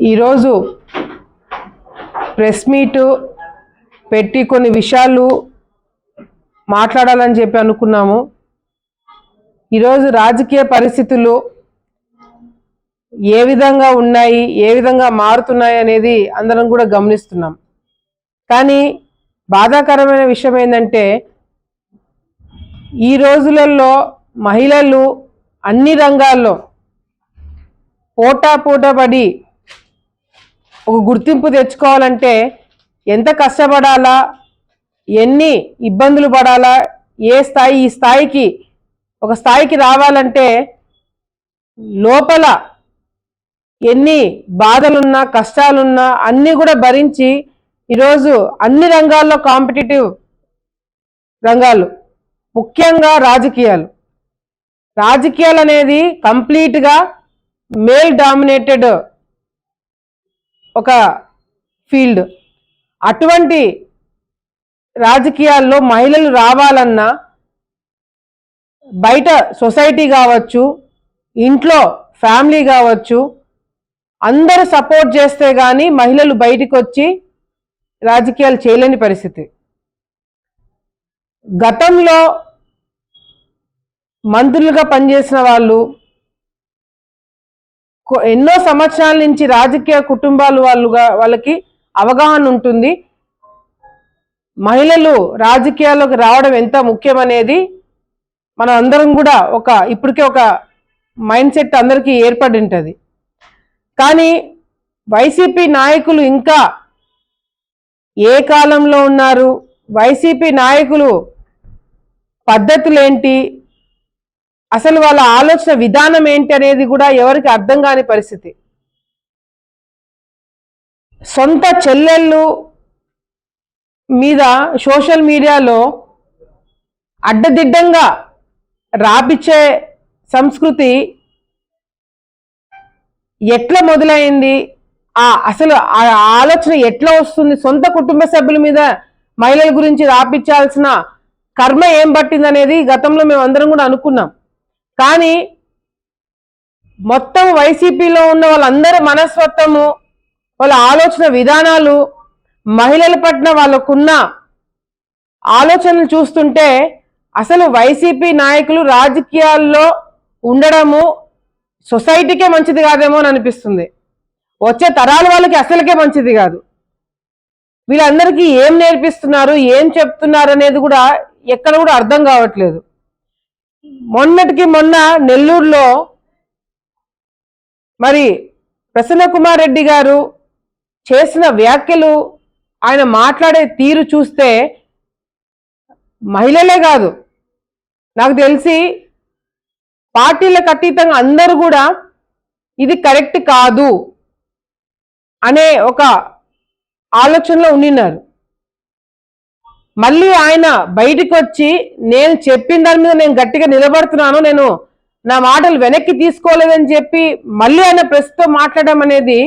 ఈరోజు press meet పెట్టి కొన్ని విషయాలు మాట్లాడాలని చెప్పి అనుకున్నాము. ఈరోజు రాజకీయ పరిస్థితులు ఏ విధంగా ఉన్నాయి, ఏ విధంగా మారుతున్నాయి అనేది అందరం కూడా గమనిస్తున్నాం. కానీ బాధాకరమైన విషయం ఏంటంటే ఈ రోజులలో మహిళలు అన్ని రంగాల్లో పోటాపడి ఒక గుర్తింపు తెచ్చుకోవాలంటే ఎంత కష్టపడాలా, ఎన్ని ఇబ్బందులు పడాలా, ఈ స్థాయికి ఒక స్థాయికి రావాలంటే లోపల ఎన్ని బాధలున్నా కష్టాలున్నా అన్నీ కూడా భరించి ఈరోజు అన్ని రంగాల్లో కాంపిటేటివ్ రంగాలు, ముఖ్యంగా రాజకీయాలు అనేది కంప్లీట్గా మేల్ డామినేటెడ్ ఒక ఫీల్డ్. అటువంటి రాజకీయాల్లో మహిళలు రావాలన్నా బయట సొసైటీ కావచ్చు, ఇంట్లో ఫ్యామిలీ కావచ్చు, అందరూ సపోర్ట్ చేస్తే కానీ మహిళలు బయటికి వచ్చి రాజకీయాలు చేయలేని పరిస్థితి. గతంలో మంత్రులుగా పనిచేసిన వాళ్ళు ఎన్నో సంవత్సరాల నుంచి రాజకీయ కుటుంబాలు వాళ్ళకి అవగాహన ఉంటుంది. మహిళలు రాజకీయాల్లోకి రావడం ఎంత ముఖ్యమనేది మనం అందరం కూడా ఇప్పటికే ఒక మైండ్ సెట్ అందరికీ ఏర్పడి ఉంటుంది. కానీ వైసీపీ నాయకులు ఇంకా ఏ కాలంలో ఉన్నారు, వైసీపీ నాయకులు పద్ధతులేంటి, అసలు వాళ్ళ ఆలోచన విధానం ఏంటి అనేది కూడా ఎవరికి అర్థం కాని పరిస్థితి. సొంత చెల్లెళ్ళు మీద సోషల్ మీడియాలో అడ్డదిడ్డంగా రాపిచ్చే సంస్కృతి ఎట్లా మొదలైంది, అసలు ఆ ఆలోచన ఎట్లా వస్తుంది, సొంత కుటుంబ సభ్యుల మీద మహిళల గురించి రాపించాల్సిన కర్మ ఏం పట్టింది అనేది గతంలో మేము అందరం కూడా అనుకున్నాం. కానీ మొత్తం వైసీపీలో ఉన్న వాళ్ళందరి మనస్తత్వము, వాళ్ళ ఆలోచన విధానాలు, మహిళల పట్ల వాళ్ళకున్న ఆలోచనలు చూస్తుంటే అసలు వైసీపీ నాయకులు రాజకీయాల్లో ఉండడము సొసైటీకే మంచిది కాదేమో అని అనిపిస్తుంది. వచ్చే తరాల వాళ్ళకి అసలుకే మంచిది కాదు. వీళ్ళందరికీ ఏం నేర్పిస్తున్నారు, ఏం చెప్తున్నారు అనేది కూడా ఎక్కడ కూడా అర్థం కావట్లేదు. మొన్నటికి మొన్న నెల్లూరులో మరి ప్రసన్న కుమార్ రెడ్డి గారు చేసిన వ్యాఖ్యలు, ఆయన మాట్లాడే తీరు చూస్తే మహిళలే కాదు, నాకు తెలిసి పార్టీలకు అతీతంగా అందరూ కూడా ఇది కరెక్ట్ కాదు అనే ఒక ఆలోచనలో ఉండినారు. మళ్ళీ ఆయన బయటికి వచ్చి నేను చెప్పిన దాని మీద నేను గట్టిగా నిలబడుతున్నాను, నేను నా మాటలు వెనక్కి తీసుకోలేదని చెప్పి మళ్ళీ ఆయన ప్రెస్తో మాట్లాడడం అనేది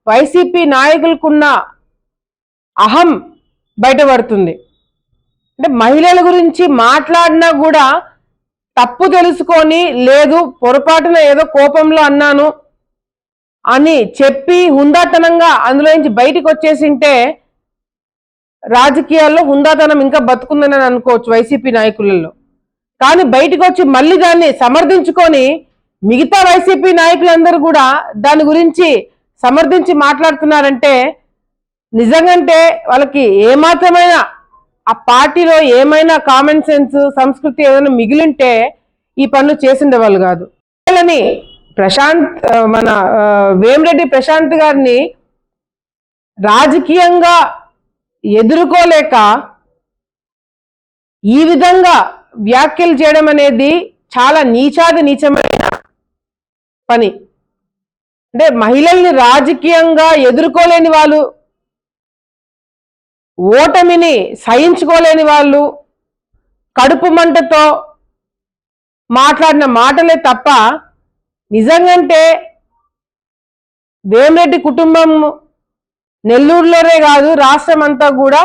వైసీపీ నాయకులకున్న అహం బయటపడుతుంది. అంటే మహిళల గురించి మాట్లాడినా కూడా తప్పు తెలుసుకొని, లేదు పొరపాటున ఏదో కోపంలో అన్నాను అని చెప్పి హుందాతనంగా అందులో నుంచి బయటికి వచ్చేసింటే రాజకీయాల్లో హుందాతనం ఇంకా బతుకుందని అనుకోవచ్చు వైసీపీ నాయకులలో. కానీ బయటకు వచ్చి మళ్ళీ దాన్ని సమర్థించుకొని మిగతా వైసీపీ నాయకులందరూ కూడా దాని గురించి సమర్థించి మాట్లాడుతున్నారంటే నిజంగంటే వాళ్ళకి ఏమాత్రమైన ఆ పార్టీలో ఏమైనా కామన్ సెన్స్, సంస్కృతి ఏదైనా మిగిలింటే ఈ పనులు చేసిండే వాళ్ళు కాదు. మన వేమిరెడ్డి ప్రశాంత్ గారిని రాజకీయంగా ఎదుర్కోలేక ఈ విధంగా వ్యాఖ్యలు చేయడం అనేది చాలా నీచమైన పని. అంటే మహిళల్ని రాజకీయంగా ఎదుర్కోలేని వాళ్ళు, ఓటమిని సహించుకోలేని వాళ్ళు, కడుపు మంటతో మాట్లాడిన మాటలే తప్ప నిజంగంటే వేమిరెడ్డి కుటుంబం నెల్లూరులోనే కాదు రాష్ట్రం అంతా కూడా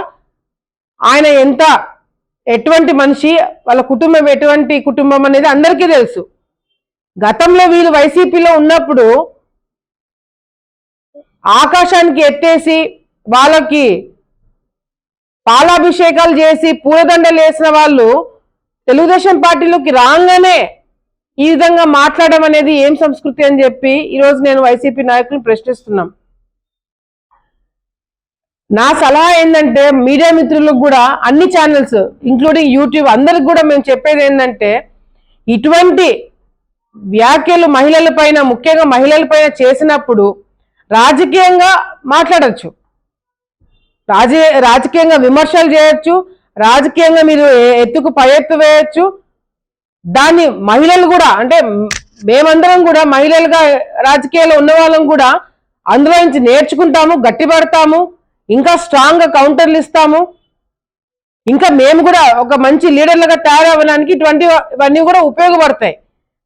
ఆయన ఎటువంటి మనిషి, వాళ్ళ కుటుంబం ఎటువంటి కుటుంబం అనేది అందరికీ తెలుసు. గతంలో వీళ్ళు వైసీపీలో ఉన్నప్పుడు ఆకాశానికి ఎత్తేసి వాళ్ళకి పాలాభిషేకాలు చేసి పూలదండలు వేసిన వాళ్ళు తెలుగుదేశం పార్టీలోకి రాగానే ఈ విధంగా మాట్లాడడం అనేది ఏం సంస్కృతి అని చెప్పి ఈరోజు నేను వైసీపీ నాయకులను ప్రశ్నిస్తున్నాం. నా సలహా ఏంటంటే మీడియా మిత్రులకు కూడా అన్ని ఛానల్స్ ఇంక్లూడింగ్ యూట్యూబ్ అందరికి కూడా మేము చెప్పేది ఏంటంటే ఇటువంటి వ్యాఖ్యలు మహిళల పైన ముఖ్యంగా మహిళల పైన చేసినప్పుడు రాజకీయంగా మాట్లాడచ్చు, రాజకీయంగా విమర్శలు చేయొచ్చు, రాజకీయంగా మీరు ఎత్తుకు పై ఎత్తు వేయచ్చు. దాన్ని మహిళలు కూడా అంటే మేమందరం కూడా మహిళలుగా రాజకీయాల్లో ఉన్న వాళ్ళం కూడా అందులో నుంచి నేర్చుకుంటాము, గట్టిపడతాము, ఇంకా స్ట్రాంగ్ గా కౌంటర్లు ఇస్తాము. ఇంకా మేము కూడా ఒక మంచి లీడర్లుగా తయారవ్వడానికి ఇవన్నీ కూడా ఉపయోగపడతాయి.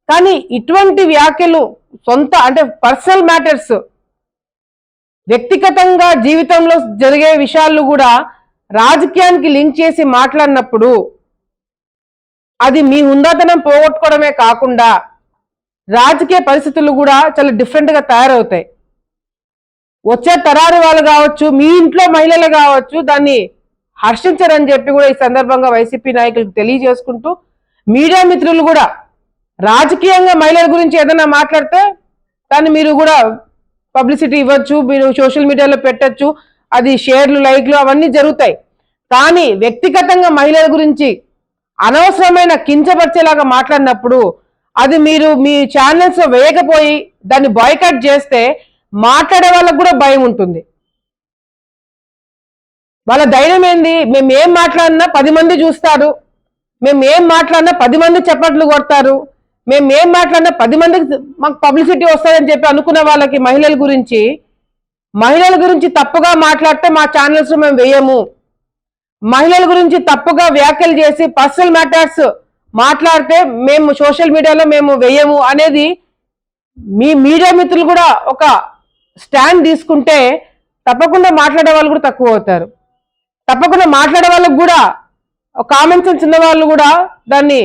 కానీ ఇటువంటి వ్యాఖ్యలు సొంత అంటే పర్సనల్ మ్యాటర్స్ వ్యక్తిగతంగా జీవితంలో జరిగే విషయాలు కూడా రాజకీయానికి లింక్ చేసి మాట్లాడినప్పుడు అది మీ హుందాతనం పోగొట్టుకోవడమే కాకుండా రాజకీయ పరిస్థితులు కూడా చాలా డిఫరెంట్ గా తయారవుతాయి. వచ్చే తరారు వాళ్ళు కావచ్చు, మీ ఇంట్లో మహిళలు కావచ్చు, దాన్ని హర్షించరని చెప్పి కూడా ఈ సందర్భంగా వైసీపీ నాయకులకు తెలియజేసుకుంటూ మీడియా మిత్రులు కూడా రాజకీయంగా మహిళల గురించి ఏదైనా మాట్లాడితే దాన్ని మీరు కూడా పబ్లిసిటీ ఇవ్వచ్చు, మీరు సోషల్ మీడియాలో పెట్టచ్చు, అది షేర్లు లైక్లు అవన్నీ జరుగుతాయి. కానీ వ్యక్తిగతంగా మహిళల గురించి అనవసరమైన కించపరిచేలాగా మాట్లాడినప్పుడు అది మీరు మీ ఛానల్స్ వేయకపోయి దాన్ని బాయ్కాట్ చేస్తే మాట్లాడే వాళ్ళకు కూడా భయం ఉంటుంది. వాళ్ళ ధైర్యం ఏంది, మేము ఏం మాట్లాడినా 10 మంది చూస్తారు, మేము ఏం మాట్లాడినా 10 మంది చప్పట్లు కొడతారు, మేము ఏం మాట్లాడినా 10 మందికి మాకు పబ్లిసిటీ వస్తుందని చెప్పి అనుకున్న వాళ్ళకి మహిళల గురించి తప్పుగా మాట్లాడితే మా ఛానల్స్ మేము వేయము, మహిళల గురించి తప్పుగా వ్యాఖ్యలు చేసి పర్సనల్ మ్యాటర్స్ మాట్లాడితే మేము సోషల్ మీడియాలో మేము వేయము అనేది మీ మీడియా మిత్రులు కూడా ఒక స్టాండ్ తీసుకుంటే తప్పకుండా మాట్లాడే వాళ్ళు కూడా తక్కువ అవుతారు. తప్పకుండా మాట్లాడే వాళ్ళకు కూడా కామన్ సెన్స్ ఉన్న వాళ్ళు కూడా దాన్ని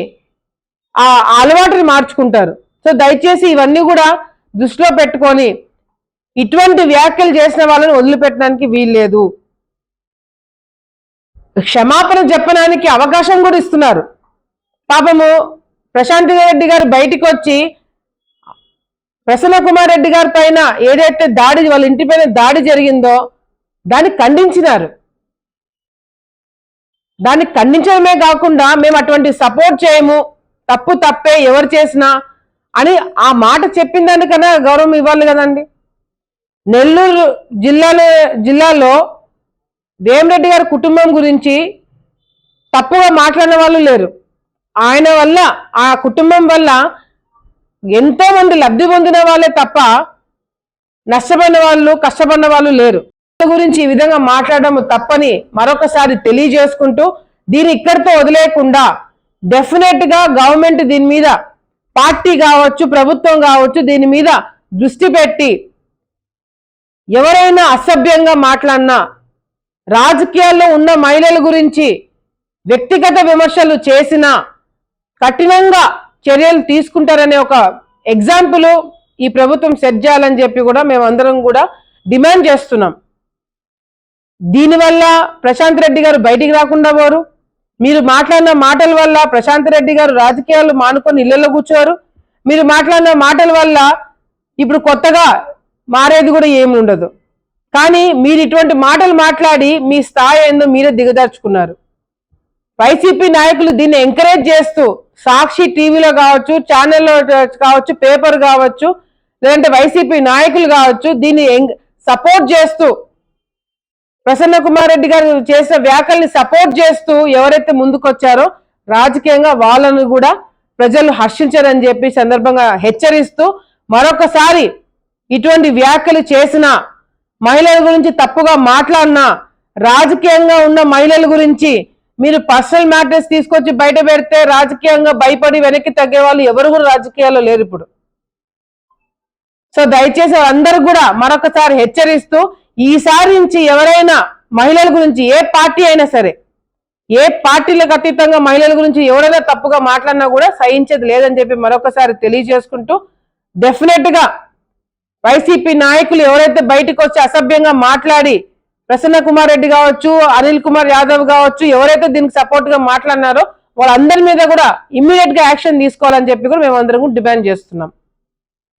ఆ అలవాటుని మార్చుకుంటారు. సో దయచేసి ఇవన్నీ కూడా దృష్టిలో పెట్టుకొని ఇటువంటి వ్యాఖ్యలు చేసిన వాళ్ళని వదిలిపెట్టడానికి వీల్లేదు. క్షమాపణ చెప్పడానికి అవకాశం కూడా ఇస్తున్నారు. పాపము ప్రశాంత్ రెడ్డి గారు బయటికి వచ్చి ప్రసన్న కుమార్ రెడ్డి గారి పైన ఏదైతే దాడి వాళ్ళ ఇంటి పైన దాడి జరిగిందో దాన్ని ఖండించినారు. దాన్ని ఖండించడమే కాకుండా మేము అటువంటి సపోర్ట్ చేయము, తప్పే ఎవరు చేసినా అని ఆ మాట చెప్పిన దానికన్నా గౌరవం ఇవ్వాలి కదండి. నెల్లూరు జిల్లాలో వేమిరెడ్డి గారి కుటుంబం గురించి తప్పుగా మాట్లాడిన వాళ్ళు లేరు. ఆయన వల్ల ఆ కుటుంబం వల్ల ఎంతో మంది లబ్ధి పొందిన వాళ్ళే తప్ప నష్టపోయిన వాళ్ళు కష్టపడిన వాళ్ళు లేరు. గురించి ఈ విధంగా మాట్లాడడం తప్పని మరొకసారి తెలియజేసుకుంటూ దీన్ని ఇక్కడితో వదిలేయకుండా డెఫినెట్ గా గవర్నమెంట్ దీని మీద పార్టీ కావచ్చు ప్రభుత్వం కావచ్చు దీని మీద దృష్టి పెట్టి ఎవరైనా అసభ్యంగా మాట్లాడినా రాజకీయాల్లో ఉన్న మహిళల గురించి వ్యక్తిగత విమర్శలు చేసినా కఠినంగా చర్యలు తీసుకుంటారనే ఒక ఎగ్జాంపుల్ ఈ ప్రభుత్వం సెట్ చేయాలని చెప్పి కూడా మేమందరం కూడా డిమాండ్ చేస్తున్నాం. దీనివల్ల ప్రశాంత్ రెడ్డి గారు బయటికి రాకుండా పోరు. మీరు మాట్లాడిన మాటల వల్ల ప్రశాంత్ రెడ్డి గారు రాజకీయాలు మానుకొని ఇళ్లలో కూర్చోరు. మీరు మాట్లాడిన మాటల వల్ల ఇప్పుడు కొత్తగా మారేది కూడా ఏమి ఉండదు. కానీ మీరు ఇటువంటి మాటలు మాట్లాడి మీ స్థాయి ఏందో మీరే దిగదార్చుకున్నారు. వైసీపీ నాయకులు దీన్ని ఎంకరేజ్ చేస్తూ సాక్షి టీవీలో కావచ్చు, ఛానల్లో కావచ్చు, పేపర్ కావచ్చు, లేదంటే వైసీపీ నాయకులు కావచ్చు దీన్ని సపోర్ట్ చేస్తూ ప్రసన్న కుమార్ రెడ్డి గారు చేసిన వ్యాఖ్యల్ని సపోర్ట్ చేస్తూ ఎవరైతే ముందుకొచ్చారో రాజకీయంగా వాళ్ళను కూడా ప్రజలు హర్షించారని చెప్పి సందర్భంగా హెచ్చరిస్తూ మరొకసారి ఇటువంటి వ్యాఖ్యలు చేసిన మహిళల గురించి తప్పుగా మాట్లాడినా రాజకీయంగా ఉన్న మహిళల గురించి మీరు పర్సనల్ మ్యాటర్స్ తీసుకొచ్చి బయట పెడితే రాజకీయంగా భయపడి వెనక్కి తగ్గే వాళ్ళు ఎవరు కూడా రాజకీయాల్లో లేరు ఇప్పుడు. సో దయచేసి అందరూ కూడా మరొకసారి హెచ్చరిస్తూ ఈసారి నుంచి ఎవరైనా మహిళల గురించి ఏ పార్టీ అయినా సరే ఏ పార్టీలకు అతీతంగా మహిళల గురించి ఎవరైనా తప్పుగా మాట్లాడినా కూడా సహించేది లేదని చెప్పి మరొకసారి తెలియజేసుకుంటూ డెఫినెట్ గా వైసీపీ నాయకులు ఎవరైతే బయటకు వచ్చి అసభ్యంగా మాట్లాడి ప్రసన్న కుమార్ రెడ్డి కావచ్చు, అనిల్ కుమార్ యాదవ్ కావచ్చు, ఎవరైతే దీనికి సపోర్ట్ గా మాట్లాడినారో వాళ్ళందరి మీద కూడా ఇమ్మీడియట్ గా యాక్షన్ తీసుకోవాలని చెప్పి కూడా మేము అందరం డిమాండ్ చేస్తున్నాం.